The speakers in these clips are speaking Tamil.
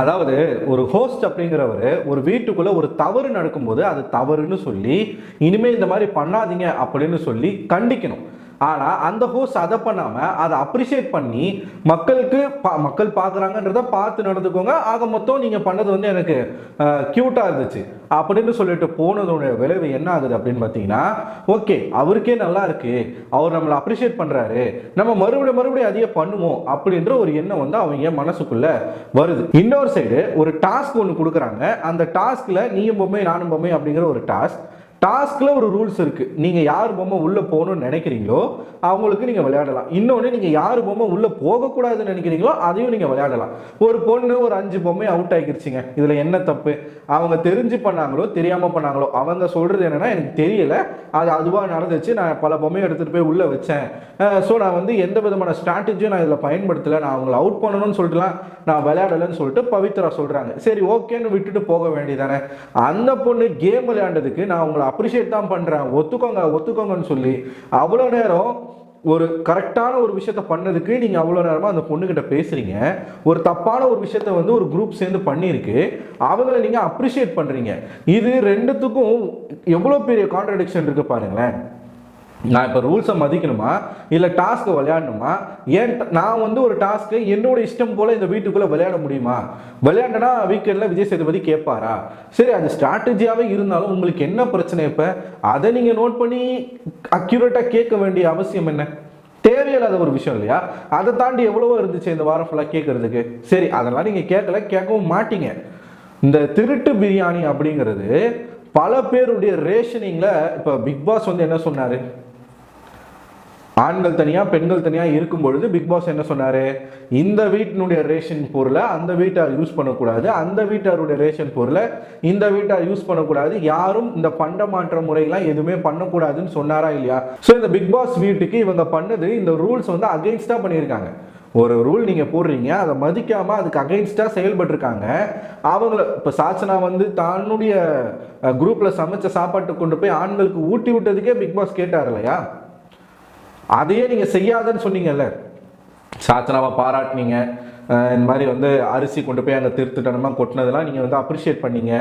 அதாவது ஒரு ஹோஸ்ட் அப்படிங்கிறவர் ஒரு வீட்டுக்குள்ள ஒரு தவறு நடக்கும்போது அது தவறுன்னு சொல்லி இனிமே இந்த மாதிரி பண்ணாதீங்க அப்படின்னு சொல்லி கண்டிக்கணும். ஆனால் அந்த ஹோஸ்ட் அதை பண்ணாமல் அதை அப்ரிஷியேட் பண்ணி மக்கள் பார்க்குறாங்கன்றத பார்த்து நடந்துக்கோங்க, ஆக மொத்தம் நீங்கள் பண்ணது வந்து எனக்கு க்யூட்டாக இருந்துச்சு அப்படின்னு சொல்லிட்டு போனதோட விளைவு என்ன ஆகுது அப்படின்னு பார்த்தீங்கன்னா, ஓகே அவருக்கே நல்லா இருக்கு, அவர் நம்மளை அப்ரிஷியேட் பண்ணுறாரு, நம்ம மறுபடியும் அதையே பண்ணுவோம் அப்படின்ற ஒரு எண்ணம் வந்து அவங்க மனசுக்குள்ள வருது. இன்னொரு சைடு ஒரு டாஸ்க் ஒன்று கொடுக்குறாங்க. அந்த டாஸ்கில் நீயும் பொம்மை நானும் பொம்மை அப்படிங்கிற ஒரு டாஸ்க்ல ஒரு ரூல்ஸ் இருக்கு. நீங்க யார் பொம்மை உள்ள போகணும்னு நினைக்கிறீங்களோ அவங்களுக்கு நீங்க விளையாடலாம். இன்னொன்று நீங்க யார் பொம்மை உள்ள போகக்கூடாதுன்னு நினைக்கிறீங்களோ அதையும் நீங்க விளையாடலாம். ஒரு பொண்ணு ஒரு 5 பொம்மை அவுட் ஆகிருச்சுங்க. இதுல என்ன தப்பு? அவங்க தெரிஞ்சு பண்ணாங்களோ தெரியாம பண்ணாங்களோ, அவங்க சொல்றது என்னன்னா எனக்கு தெரியல, அது அதுவா நடந்துச்சு, நான் பல பொம்மையை எடுத்துட்டு போய் உள்ள வச்சேன், ஸோ நான் வந்து எந்த விதமான ஸ்ட்ராட்டஜியும் நான் இதில் பயன்படுத்தலை, நான் அவங்களை அவுட் பண்ணணும்னு சொல்லிட்டுலாம் நான் விளையாடலைன்னு சொல்லிட்டு பவித்ரா சொல்றாங்க. சரி ஓகேன்னு விட்டுட்டு போக வேண்டியதானே. அந்த பொண்ணு கேம் விளையாண்டதுக்கு நான் உங்களை அப்ரிஷியேட் தான் பண்றேன், ஒத்துக்கோங்கன்னு சொல்லி அவ்வளோ நேரம் ஒரு கரெக்டான ஒரு விஷயத்த பண்ணதுக்கு நீங்க அவ்வளோ நேரமா அந்த பொண்ணுகிட்ட பேசுறீங்க. ஒரு தப்பான ஒரு விஷயத்த வந்து ஒரு குரூப் சேர்ந்து பண்ணியிருக்கு, அவங்கள நீங்க அப்ரிஷியேட் பண்றீங்க. இது ரெண்டுத்துக்கும் எவ்வளோ பெரிய கான்ட்ரடிக்ஷன் இருக்கு பாருங்களேன். நான் இப்போ ரூல்ஸை மதிக்கணுமா இல்லை டாஸ்க்கை விளையாடணுமா? ஏன் நான் வந்து ஒரு டாஸ்க்கை என்னோட இஷ்டம் போல இந்த வீட்டுக்குள்ளே விளையாட முடியுமா? விளையாண்டனா வீக்கெண்டில் விஜய் சேதுபதி கேட்பாரா? சரி, அது ஸ்ட்ராட்டஜியாகவே இருந்தாலும் உங்களுக்கு என்ன பிரச்சனை? இப்போ அதை நீங்கள் நோட் பண்ணி அக்யூரேட்டாக கேட்க வேண்டிய அவசியம் என்ன? தேவையில்லாத ஒரு விஷயம் இல்லையா? அதை தாண்டி எவ்வளவோ இருந்துச்சு இந்த வாரம் ஃபுல்லாக கேட்கறதுக்கு. சரி, அதெல்லாம் நீங்கள் கேட்கவும் மாட்டீங்க. இந்த திருட்டு பிரியாணி அப்படிங்கிறது பல பேருடைய ரேஷனிங்கில் இப்போ பிக் பாஸ் வந்து என்ன சொன்னார்? ஆண்கள் தனியாக பெண்கள் தனியாக இருக்கும் பொழுது பிக் பாஸ் என்ன சொன்னார்? இந்த வீட்டினுடைய ரேஷன் பொருளை அந்த வீட்டார் யூஸ் பண்ணக்கூடாது, அந்த வீட்டாருடைய ரேஷன் பொருளை இந்த வீட்டார் யூஸ் பண்ணக்கூடாது, யாரும் இந்த பண்ட மாற்ற முறையெல்லாம் எதுவுமே பண்ணக்கூடாதுன்னு சொன்னாரா இல்லையா? ஸோ இந்த பிக் பாஸ் வீட்டுக்கு இவங்க பண்ணது இந்த ரூல்ஸ் வந்து அகெயின்ஸ்டாக பண்ணியிருக்காங்க. ஒரு ரூல் நீங்க போடுறீங்க, அதை மதிக்காம அதுக்கு அகைன்ஸ்டா செயல்பட்டு இருக்காங்க. அவங்கள இப்ப சாச்சனா வந்து தன்னுடைய குரூப்ல சமைச்ச சாப்பாட்டை கொண்டு போய் ஆண்களுக்கு ஊட்டி விட்டதுக்கே பிக் பாஸ் கேட்டார் இல்லையா? அதையே நீங்க செய்யாதன்னு சொன்னீங்கல்ல. சாச்சனாவை பாராட்டினீங்க, இந்த மாதிரி வந்து அரிசி கொண்டு போய் அங்கே திருத்துட்டனமா கொட்டினதெல்லாம் நீங்கள் வந்து அப்ரிஷியேட் பண்ணீங்க.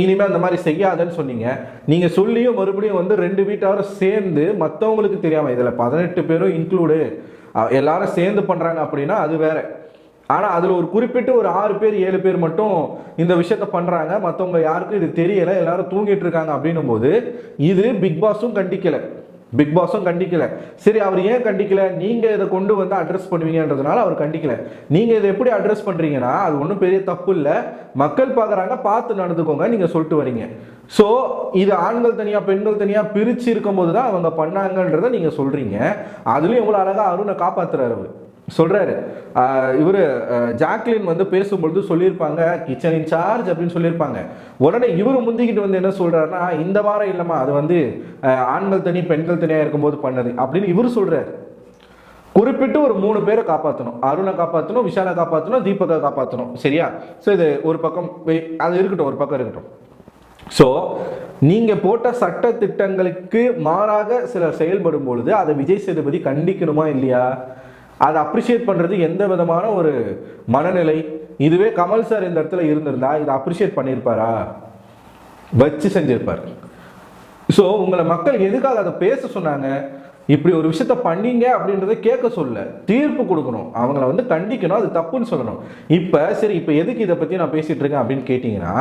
இனிமேல் அந்த மாதிரி செய்யாதன்னு சொன்னீங்க. நீங்கள் சொல்லியும் மறுபடியும் வந்து 2 வீட்டாரும் சேர்ந்து மற்றவங்களுக்கு தெரியாமல், இதில் 18 பேரும் இன்க்ளூடு எல்லாரும் சேர்ந்து பண்ணுறாங்க அப்படின்னா அது வேற. ஆனால் அதில் ஒரு குறிப்பிட்டு ஒரு 6 பேர் 7 பேர் மட்டும் இந்த விஷயத்த பண்ணுறாங்க, மற்றவங்க யாருக்கும் இது தெரியலை, எல்லாரும் தூங்கிட்டு இருக்காங்க அப்படின்னும் போது இது பிக் பாஸும் கண்டிக்கலை. சரி, அவர் ஏன் கண்டிக்கல? நீங்கள் இதை கொண்டு வந்து அட்ரஸ் பண்ணுவீங்கன்றதுனால அவர் கண்டிக்கல. நீங்கள் இதை எப்படி அட்ரஸ் பண்ணுறீங்கன்னா அது ஒன்றும் பெரிய தப்பு இல்லை, மக்கள் பார்க்குறாங்க, பார்த்து நடந்துக்கோங்க நீங்கள் சொல்லிட்டு வரீங்க. ஸோ இது ஆண்கள் தனியாக பெண்கள் தனியாக பிரித்து இருக்கும்போது தான் அவங்க பண்ணாங்கன்றதை நீங்கள் சொல்கிறீங்க. அதுலேயும் எவ்வளோ அழகாக அருணை காப்பாற்றுறாரு. அவர் சொல்கிறாரு, இவர் ஜாக்லின் வந்து பேசும்பொழுது சொல்லியிருப்பாங்க கிச்சன் இன்சார்ஜ் அப்படின்னு சொல்லியிருப்பாங்க. உடனே இவர் முந்திக்கிட்டு வந்து என்ன சொல்கிறாருன்னா, இந்த வாரம் இல்லைம்மா, அது வந்து ஆண்கள் தனி பெண்கள் தனியாக இருக்கும்போது பண்ணது அப்படின்னு இவர் சொல்கிறார். குறிப்பிட்டு ஒரு 3 பேரை காப்பாற்றணும், அருணை காப்பாற்றணும், விஷாலை காப்பாற்றணும், தீபகை காப்பாற்றணும். சரியா? ஸோ இது ஒரு பக்கம் அது இருக்கட்டும், ஒரு பக்கம் இருக்கட்டும். ஸோ நீங்கள் போட்ட சட்ட திட்டங்களுக்கு மாறாக சிலர் செயல்படும் பொழுது அதை விஜய் சேதுபதி கண்டிக்கணுமா இல்லையா? அதை அப்ரிஷியேட் பண்ணுறது எந்த விதமான ஒரு மனநிலை? இதுவே கமல் சார் இந்த இடத்துல இருந்திருந்தா இதை அப்ரிஷியேட் பண்ணியிருப்பாரா? வச்சு செஞ்சிருப்பார். ஸோ உங்களை மக்கள் எதுக்காக அதை பேச சொன்னாங்க? இப்படி ஒரு விஷயத்த பண்ணீங்க அப்படின்றத கேட்க சொல்ல, தீர்ப்பு கொடுக்கணும், அவங்கள வந்து கண்டிக்கணும், அது தப்புன்னு சொல்லணும். இப்போ சரி, இப்போ எதுக்கு இதை பற்றி நான் பேசிட்டு இருக்கேன் அப்படின்னு கேட்டிங்கன்னா,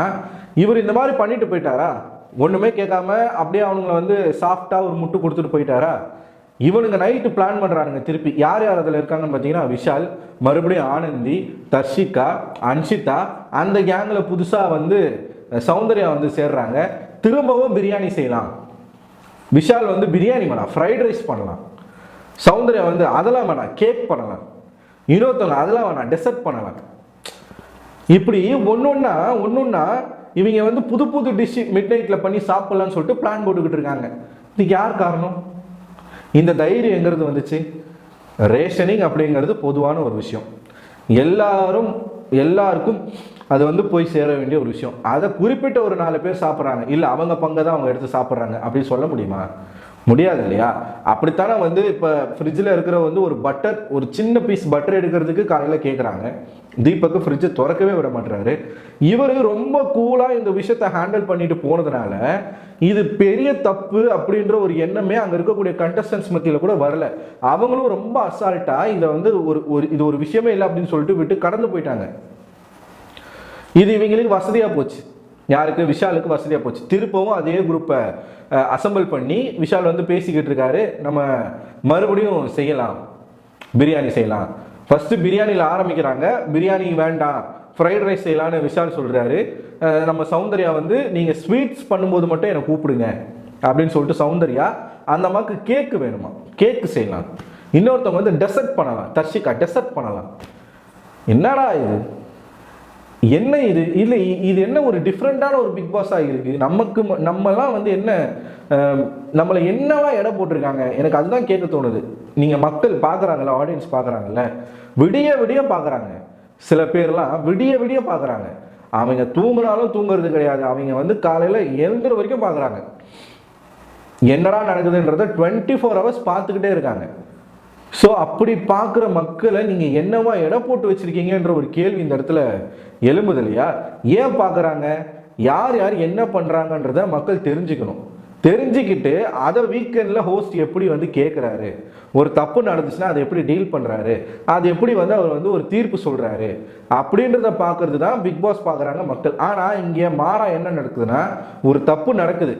இவர் இந்த மாதிரி பண்ணிட்டு போயிட்டாரா? ஒன்றுமே கேட்காம அப்படியே அவங்கள வந்து சாஃப்டாக ஒரு முட்டு கொடுத்துட்டு போயிட்டாரா? இவனுங்க நைட்டு பிளான் பண்ணுறானுங்க திருப்பி. யார் யார் அதில் இருக்காங்கன்னு பார்த்தீங்கன்னா, விஷால், மறுபடியும் ஆனந்தி, தர்ஷிகா, அன்ஷிதா, அந்த கேங்கில் புதுசாக வந்து சௌந்தர்யா வந்து சேர்றாங்க. திரும்பவும் பிரியாணி செய்யலாம். விஷால் வந்து பிரியாணி வேணாம், ஃப்ரைட் ரைஸ் பண்ணலாம். சௌந்தர்யா வந்து அதெல்லாம் வேணாம், கேக் பண்ணலாம். இன்னொருத்தவங்க அதெல்லாம் வேணாம், டெசர்ட் பண்ணலாம். இப்படி ஒன்னொன்னா இவங்க வந்து புது புது டிஷ் மிட் நைட்டில் பண்ணி சாப்பிட்லான்னு சொல்லிட்டு பிளான் போட்டுக்கிட்டு இருக்காங்க. இதுக்கு யார் காரணம்? இந்த தைரியம் எங்கிறது வந்துச்சு? ரேஷனிங் அப்படிங்கிறது பொதுவான ஒரு விஷயம், எல்லாருக்கும் அது வந்து போய் சேர வேண்டிய ஒரு விஷயம். அதை குறிப்பிட்ட ஒரு 4 பேர் சாப்பிட்றாங்க, இல்லை அவங்க பங்கை தான் அவங்க எடுத்து சாப்பிட்றாங்க அப்படின்னு சொல்ல முடியுமா? முடியாது இல்லையா? அப்படித்தானே வந்து இப்போ ஃப்ரிட்ஜில் இருக்கிற வந்து ஒரு பட்டர், ஒரு சின்ன பீஸ் பட்டர் எடுக்கிறதுக்கு காலையில் கேட்குறாங்க. தீபக்கு ஃப்ரிட்ஜை திறக்கவே விட மாட்டுறாரு. இவர் ரொம்ப கூலாக இந்த விஷயத்தை ஹேண்டில் பண்ணிட்டு போனதுனால இது பெரிய தப்பு அப்படின்ற ஒரு எண்ணமே அங்கே இருக்கக்கூடிய கண்டஸ்டன்ஸ் மத்தியில் கூட வரல. அவங்களும் ரொம்ப அசால்ட்டாக இதை வந்து இது ஒரு விஷயமே இல்லை அப்படின்னு சொல்லிட்டு விட்டு கடந்து போயிட்டாங்க. இது இவங்களுக்கு வசதியாக போச்சு. யாருக்கு? விஷாலுக்கு வசதியாக போச்சு. திருப்பவும் அதே குரூப்பை அசம்பிள் பண்ணி விஷால் வந்து பேசிக்கிட்டு இருக்காரு, நம்ம மறுபடியும் செய்யலாம், பிரியாணி செய்யலாம். ஃபஸ்ட்டு பிரியாணியில் ஆரம்பிக்கிறாங்க, பிரியாணி வேண்டாம் ஃப்ரைட் ரைஸ் செய்யலான்னு விஷால் சொல்கிறாரு. நம்ம சௌந்தர்யா வந்து நீங்கள் ஸ்வீட்ஸ் பண்ணும்போது மட்டும் என்னை கூப்பிடுங்க அப்படின்னு சொல்லிட்டு சௌந்தர்யா அந்த அம்மாவுக்கு கேக்கு வேணுமா, கேக்கு செய்யலாம். இன்னொருத்தவங்க வந்து டெசர்ட் பண்ணலாம், தர்ஷிகா டெசர்ட் பண்ணலாம். என்னடா இது, என்ன இது? இல்லை இது என்ன ஒரு டிஃப்ரெண்ட்டான ஒரு பிக் பாஸாக இருக்குது. நம்மலாம் வந்து என்ன, நம்மளை என்னவா எடை போட்டிருக்காங்க, எனக்கு அதுதான் கேட்க தோணுது. நீங்கள் மக்கள் பார்க்குறாங்கல்ல, ஆடியன்ஸ் பார்க்குறாங்கல்ல, விடிய விடிய பார்க்குறாங்க. சில பேர்லாம் விடிய விடிய பார்க்குறாங்க. அவங்க தூங்குனாலும் தூங்குறது கிடையாது, அவங்க வந்து காலையில் எழுந்துற வரைக்கும் பார்க்குறாங்க. என்னடா நடக்குதுன்றத 24 hours பார்த்துக்கிட்டே இருக்காங்க. ஸோ அப்படி பார்க்குற மக்களை நீங்கள் என்னவா எடை போட்டு வச்சுருக்கீங்கன்ற ஒரு கேள்வி இந்த இடத்துல எழும்புது இல்லையா? ஏன் பார்க்குறாங்க, யார் யார் என்ன பண்ணுறாங்கன்றத மக்கள் தெரிஞ்சுக்கணும். தெரிஞ்சுக்கிட்டு அதை வீக்கெண்டில் ஹோஸ்ட் எப்படி வந்து கேட்குறாரு, ஒரு தப்பு நடந்துச்சுன்னா அதை எப்படி டீல் பண்ணுறாரு, அது எப்படி வந்து அவர் வந்து ஒரு தீர்ப்பு சொல்கிறாரு அப்படின்றத பார்க்கறது தான் பிக் பாஸ் பார்க்குறாங்க மக்கள். ஆனால் இங்கே மாறா என்ன நடக்குதுன்னா, ஒரு தப்பு நடக்குது,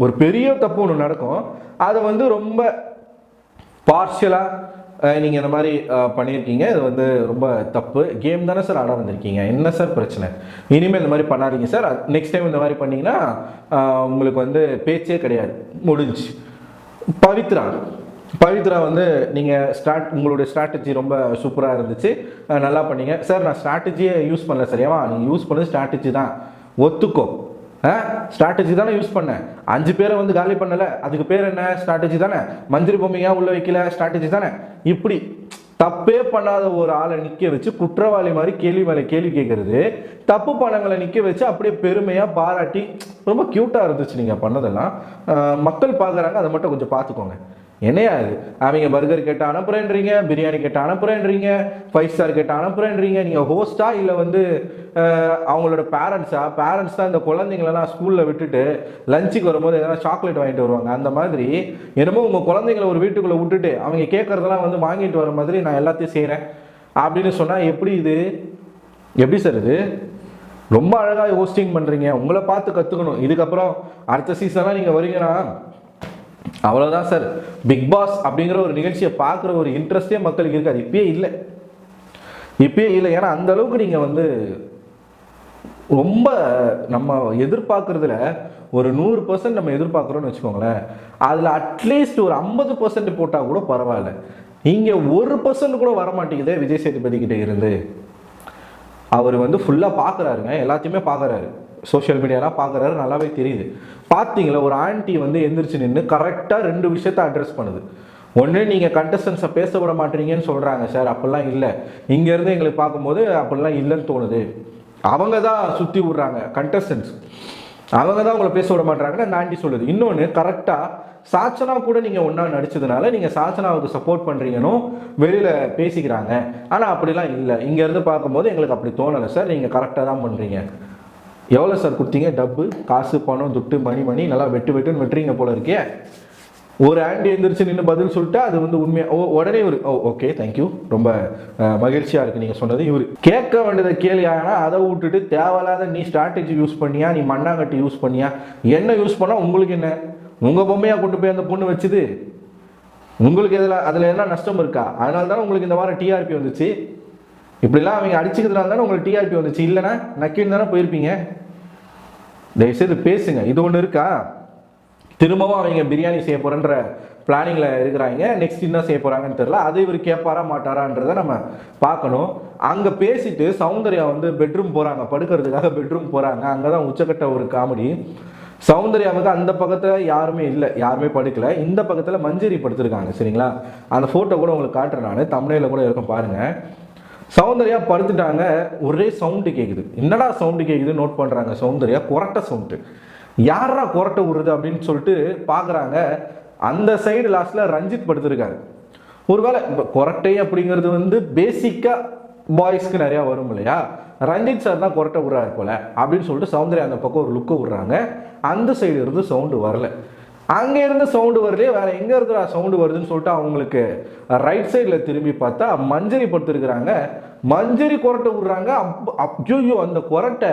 ஒரு பெரிய தப்பு ஒன்று நடக்கும், அதை வந்து ரொம்ப பார்ஷியலாக நீங்கள் இந்த மாதிரி பண்ணியிருக்கீங்க, இது வந்து ரொம்ப தப்பு, கேம் தானே சார் ஆட வந்திருக்கீங்க, என்ன சார் பிரச்சனை, இனிமேல் இந்த மாதிரி பண்ணாதீங்க சார், நெக்ஸ்ட் டைம் இந்த மாதிரி பண்ணிங்கன்னா உங்களுக்கு வந்து பேச்சே கிடையாது, முடிஞ்சு. பவித்ரா வந்து நீங்கள் உங்களுடைய ஸ்ட்ராட்டஜி ரொம்ப சூப்பராக இருந்துச்சு, நல்லா பண்ணீங்க சார். நான் ஸ்ட்ராட்டஜியை யூஸ் பண்ணல சார். ஏவா நீங்கள் யூஸ் பண்ணது ஸ்ட்ராட்டஜி தான், ஒத்துக்கோ. ஸ்ட்ராட்டஜி தானே யூஸ் பண்ணேன், 5 பேரை வந்து காலி பண்ணலை, அதுக்கு பேர் என்ன, ஸ்ட்ராட்டஜி தானே. மந்திரி பொம்மையாக உள்ள வைக்கல, ஸ்ட்ராட்டஜி தானே. இப்படி தப்பே பண்ணாத ஒரு ஆளை நிற்க வச்சு குற்றவாளி மாதிரி கேள்வி மேலே கேள்வி கேட்கறது, தப்பு பண்ணவங்களை நிற்க வச்சு அப்படியே பெருமையாக பாராட்டி ரொம்ப க்யூட்டாக இருந்துச்சு நீங்கள் பண்ணதெல்லாம். மக்கள் பார்க்குறாங்க, அதை மட்டும் கொஞ்சம் பார்த்துக்கோங்க. என்னையா இது, அவங்க பர்கர் கேட்டு அனுப்புறேன்றீங்க, பிரியாணி கேட்டு அனுப்புறேன்றீங்க, 5 ஸ்டார் கேட்டு அனுப்புறேன்றீங்க. நீங்கள் ஹோஸ்டா இல்லை வந்து அவங்களோட பேரண்ட்ஸ் தான் இந்த குழந்தைங்களெல்லாம் ஸ்கூலில் விட்டுட்டு லஞ்சுக்கு வரும்போது எதனா சாக்லேட் வாங்கிட்டு வருவாங்க. அந்த மாதிரி என்னமோ உங்கள் குழந்தைங்களை ஒரு வீட்டுக்குள்ளே விட்டுட்டு அவங்க கேட்குறதெல்லாம் வந்து வாங்கிட்டு வர மாதிரி நான் எல்லாத்தையும் செய்கிறேன் அப்படின்னு சொன்னால் எப்படி இது, எப்படி சார் இது? ரொம்ப அழகாக ஹோஸ்டிங் பண்ணுறீங்க, உங்களை பார்த்து கற்றுக்கணும். இதுக்கப்புறம் அடுத்த சீசன்லாம் நீங்கள் வரீங்கன்னா அவ்வளோதான் சார். பிக் பாஸ் அப்படிங்கிற ஒரு நிகழ்ச்சியை பார்க்குற ஒரு இன்ட்ரெஸ்டே மக்களுக்கு இருக்காது. இப்பயே இல்லை. ஏன்னா அந்த அளவுக்கு நீங்கள் வந்து ரொம்ப நம்ம எதிர்பார்க்குறதுல ஒரு 100% நம்ம எதிர்பார்க்குறோன்னு வச்சுக்கோங்களேன், அதில் அட்லீஸ்ட் ஒரு 50% போட்டால் கூட பரவாயில்ல. இங்கே 1% கூட வரமாட்டேங்குதே விஜய் சேதுபதி கிட்டே இருந்து. அவர் வந்து ஃபுல்லாக பார்க்குறாருங்க, எல்லாத்தையுமே பார்க்குறாரு, சோஷியல் மீடியாலாம் பார்க்குறாரு, நல்லாவே தெரியுது. பார்த்தீங்களா, ஒரு ஆன்ட்டி வந்து எந்திரிச்சு நின்று கரெக்டாக 2 விஷயத்தை அட்ரஸ் பண்ணுது. ஒன்று, நீங்கள் கண்டஸ்டன்ஸை பேச விட மாட்டீங்கன்னு சொல்கிறாங்க சார், அப்படிலாம் இல்லை, இங்கேருந்து எங்களுக்கு பார்க்கும்போது அப்படிலாம் இல்லைன்னு தோணுது. அவங்க தான் சுற்றி விட்றாங்க கண்டஸ்டன்ஸ், அவங்க தான் உங்களை பேச விட மாட்டாங்கன்னு அந்த ஆண்டி சொல்லுது. இன்னொன்று, கரெக்டாக சாச்சனா கூட நீங்கள் ஒன்றா நடிச்சதுனால நீங்கள் சாச்சனாவுக்கு சப்போர்ட் பண்ணுறீங்கன்னு வெளியில் பேசிக்கிறாங்க. ஆனால் அப்படிலாம் இல்லை, இங்கேருந்து பார்க்கும்போது எங்களுக்கு அப்படி தோணலை சார், நீங்கள் கரெக்டாக தான் பண்ணுறீங்க. எவ்வளோ சார் கொடுத்தீங்க டப்பு, காசு பணம் துட்டு மணி நல்லா வெட்டுன்னு வெட்டுறீங்க போல இருக்கே. ஒரு ஆண்டி எழுந்திரிச்சு நின்று பதில் சொல்லிட்டா அது வந்து உண்மையாக உடனே ஒரு ஓகே தேங்க்யூ, ரொம்ப மகிழ்ச்சியாக இருக்குது நீங்கள் சொன்னது. இவர் கேட்க வேண்டியதை கேள்வி, ஆனால் அதை விட்டுட்டு தேவையில்லாத நீ ஸ்ட்ராட்டஜி யூஸ் பண்ணியா, நீ மண்ணாங்கட்டி யூஸ் பண்ணியா, என்ன யூஸ் பண்ணால் உங்களுக்கு என்ன, உங்கள் பொம்மையாக கொண்டு போய் அந்த பொண்ணு வச்சுது, உங்களுக்கு அதில் என்ன நஷ்டம் இருக்கா? அதனால தானே உங்களுக்கு இந்த வாரம் டிஆர்பி வந்துச்சு. இப்படிலாம் அவங்க அடிச்சுக்கிறதுனால தானே உங்களுக்கு டிஆர்பி வந்துச்சு, இல்லைன்னா நக்கின்னு தானே போயிருப்பீங்க. தயவுசெய்து பேசுங்க. இது ஒன்று இருக்கா, திரும்பவும் அவங்க பிரியாணி செய்ய போகிறன்ற பிளானிங்கில் இருக்கிறாங்க, நெக்ஸ்ட் என்ன செய்ய போகிறாங்கன்னு தெரியல. அது இவர் கேட்பாரா மாட்டாரான்றதை நம்ம பார்க்கணும். அங்கே பேசிட்டு சௌந்தர்யா வந்து பெட்ரூம் போகிறாங்க, படுக்கிறதுக்காக பெட்ரூம் போகிறாங்க. அங்கே தான் உச்சக்கட்ட ஒரு காமெடி. சௌந்தர்யாவுக்கு அந்த பக்கத்தில் யாருமே இல்லை, யாருமே படுக்கலை, இந்த பக்கத்தில் மஞ்சரி படுத்துருக்காங்க. சரிங்களா, அந்த ஃபோட்டோ கூட உங்களுக்கு காட்டுறேன், நான் தம்ப்நெயில்ல கூட இருக்கும் பாருங்கள். சௌந்தர்யா படுத்துட்டாங்க, ஒரே சவுண்டு கேட்குது. என்னடா சவுண்டு கேட்குது நோட் பண்ணுறாங்க சௌந்தர்யா, கொரட்டை சவுண்டு. யாரா கொரட்டை விடுறது அப்படின்னு சொல்லிட்டு பார்க்குறாங்க. அந்த சைடு லாஸ்ட்ல ரஞ்சித் படுத்திருக்காரு. ஒருவேளை இப்போ கொரட்டை அப்படிங்கிறது வந்து பேசிக்காக பாய்ஸ்க்கு நிறையா வரும் இல்லையா, ரஞ்சித் சார் தான் கொரட்டை விடுறாரு போல அப்படின்னு சொல்லிட்டு சௌந்தர்யா அந்த பக்கம் ஒரு லுக்கு விடுறாங்க. அந்த சைடு இருந்து சவுண்டு வரல. அங்கே இருந்து சவுண்டு வரலையே, வேற எங்கே இருக்கிற சவுண்டு வருதுன்னு சொல்லிட்டு அவங்களுக்கு ரைட் சைடில் திரும்பி பார்த்தா மஞ்சரி படுத்துருக்குறாங்க. மஞ்சரி கொரட்டை விடுறாங்க. ஐயோ, அந்த கொரட்டை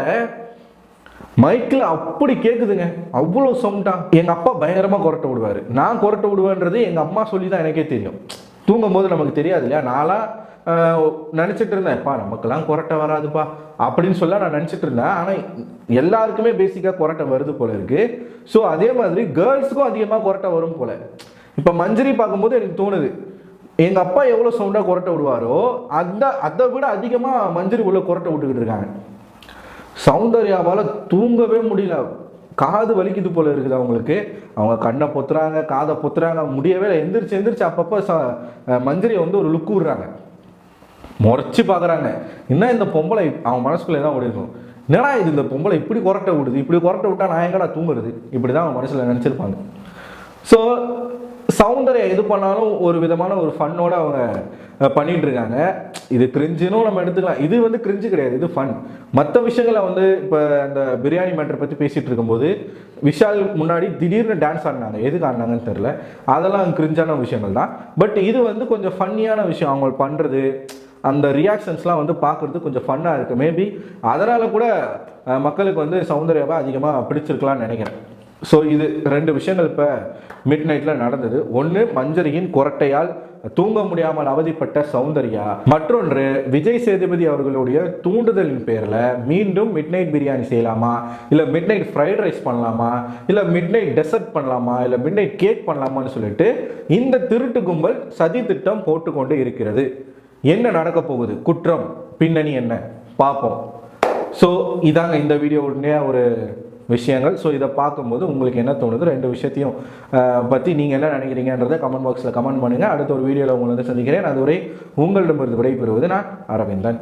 மைக்கில் அப்படி கேட்குதுங்க, அவ்வளோ சவுண்டா. எங்கள் அப்பா பயங்கரமாக கொரட்டை விடுவார். நான் கொரட்டை விடுவேன்றது எங்கள் அம்மா சொல்லி தான் எனக்கே தெரியும். தூங்கும் போது நமக்கு தெரியாது இல்லையா. நான்லாம் நினச்சிட்டு இருந்தேன்ப்பா நமக்கெல்லாம் கொரட்டை வராதுப்பா அப்படின்னு சொல்ல நான் நினச்சிட்டு இருந்தேன். ஆனால் எல்லாருக்குமே பேசிக்காக கொரட்டை வருது போல இருக்கு. ஸோ அதே மாதிரி கேர்ள்ஸுக்கும் அதிகமாக கொரட்டை வரும் போல. இப்போ மஞ்சரி பார்க்கும்போது எனக்கு தோணுது, எங்கள் அப்பா எவ்வளோ சவுண்டாக கொரட்டை விடுவாரோ அதை விட அதிகமாக மஞ்சரி உள்ள கொரட்டை விட்டுக்கிட்டு இருக்காங்க. சௌந்தர்யாவால் தூங்கவே முடியல. காது வலிக்குது போல இருக்குது அவங்களுக்கு. அவங்க கண்ணை பொத்துறாங்க, காதை பொத்துறாங்க, முடியவே இல்லை. எந்திரிச்சு அப்பப்போ மஞ்சரியை வந்து ஒரு லுக்கு விடுறாங்க, முறைச்சி பார்க்குறாங்க. என்ன இந்த பொம்பளை, அவன் மனசுக்குள்ளே தான் ஓடிருக்கும், என்னடா இது இந்த பொம்பளை இப்படி கொரட்டை விடுது, இப்படி கொரட்டை விட்டா நான் எங்கடா தூங்குறது, இப்படி தான் அவன் மனசில் நினச்சிருப்பாங்க. ஸோ சௌந்தர்யா எது பண்ணாலும் ஒரு விதமான ஒரு ஃபன்னோட அவங்க பண்ணிட்டு இருக்காங்க. இது கிரிஞ்சுன்னு நம்ம எடுத்துக்கலாம். இது வந்து கிரிஞ்சு கிடையாது, இது ஃபன். மற்ற விஷயங்களை வந்து இப்போ அந்த பிரியாணி மேட்டரை பற்றி பேசிகிட்டு இருக்கும்போது விஷால் முன்னாடி திடீர்னு டான்ஸ் ஆடினாங்க. எதுக்கு ஆடினாங்கன்னு தெரில. அதெல்லாம் கிரிஞ்சான விஷயங்கள் தான். பட் இது வந்து கொஞ்சம் ஃபன்னியான விஷயம். அவங்க பண்ணுறது, அந்த ரியாக்ஷன்ஸ்லாம் வந்து பார்க்குறது கொஞ்சம் ஃபன்னாக இருக்குது. மேபி அதனால் கூட மக்களுக்கு வந்து சௌந்தர்யாவை அதிகமாக பிடிச்சிருக்கலாம்னு நினைக்கிறேன். ஸோ இது ரெண்டு விஷயங்கள் இப்போ மிட் நைட்டில் நடந்தது. ஒன்று மஞ்சரியின் கொரட்டையால் தூங்க முடியாமல் அவதிப்பட்ட சௌந்தர்யா, மற்றொன்று விஜய் சேதுபதி அவர்களுடைய தூண்டுதலின் பேரில் மீண்டும் மிட் நைட் பிரியாணி செய்யலாமா, இல்லை மிட் நைட் ஃப்ரைட் ரைஸ் பண்ணலாமா, இல்லை மிட் நைட் டெசர்ட் பண்ணலாமா, இல்லை மிட் நைட் கேக் பண்ணலாமான்னு சொல்லிட்டு இந்த திருட்டு கும்பல் சதி திட்டம் போட்டுக்கொண்டு இருக்கிறது. என்ன நடக்க போகுது, குற்றம் பின்னணி என்ன பார்ப்போம். ஸோ இதாங்க இந்த வீடியோவுடைய ஒரு விஷயங்கள். ஸோ இதை பார்க்கும்போது உங்களுக்கு என்ன தோணுது, ரெண்டு விஷயத்தையும் பற்றி நீங்கள் என்ன நினைக்கிறீங்கன்றதை கமெண்ட் பாக்ஸில் கமெண்ட் பண்ணுங்கள். அடுத்த ஒரு வீடியோவில் உங்களை வந்து சந்திக்கிறேன். அதுவரை உங்களிடமிருந்து விடைபெறுவது நான் அரவிந்தன்.